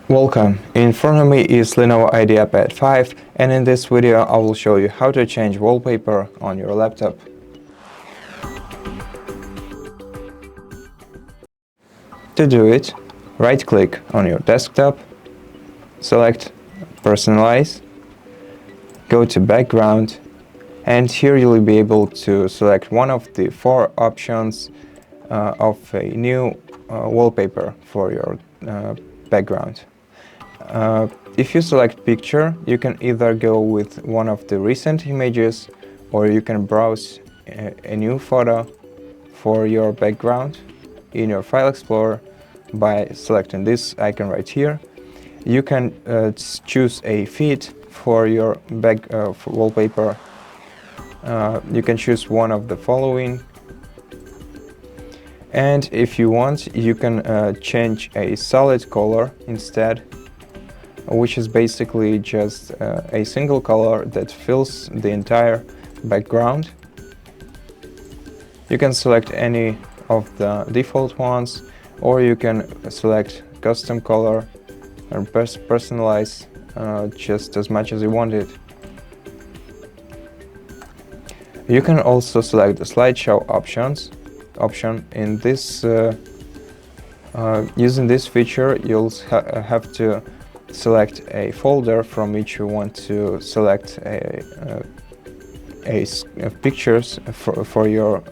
Welcome, in front of me is LENOVO IdeaPad 5, and in this video I will show you how to change wallpaper on your laptop. To do it, right-click on your desktop, select Personalize, go to Background, and here you'll be able to select one of the four options of a new wallpaper for your background. If you select picture, you can either go with one of the recent images, or you can browse a new photo for your background in your file explorer by selecting this icon right here. You can choose a feed for your for wallpaper. You can choose one of the following, and if you want, you can change a solid color instead, which is basically just a single color that fills the entire background. You can select any of the default ones, or you can select custom color and personalize just as much as you want it. You can also select the slideshow option. In this using this feature, you'll have to select a folder from which you want to select pictures for your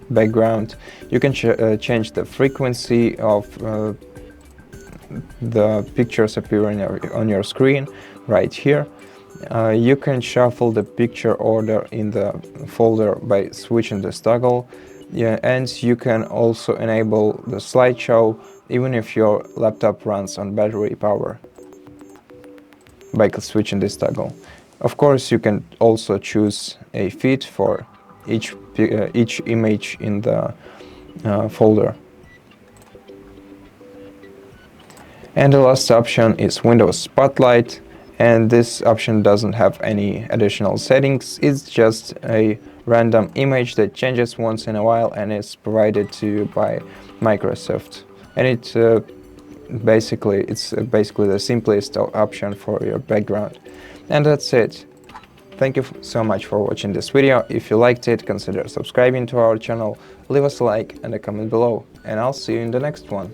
background. You can change the frequency of the pictures appearing on your screen right here. You can shuffle the picture order in the folder by switching this toggle. And you can also enable the slideshow even if your laptop runs on battery power by switching this toggle. Of course, you can also choose a feed for each image in the folder. And the last option is Windows Spotlight, and this option doesn't have any additional settings. It's just a random image that changes once in a while and is provided to you by Microsoft. And it's basically the simplest option for your background. And that's it. Thank you so much for watching this video. If you liked it, consider subscribing to our channel, leave us a like and a comment below, and I'll see you in the next one.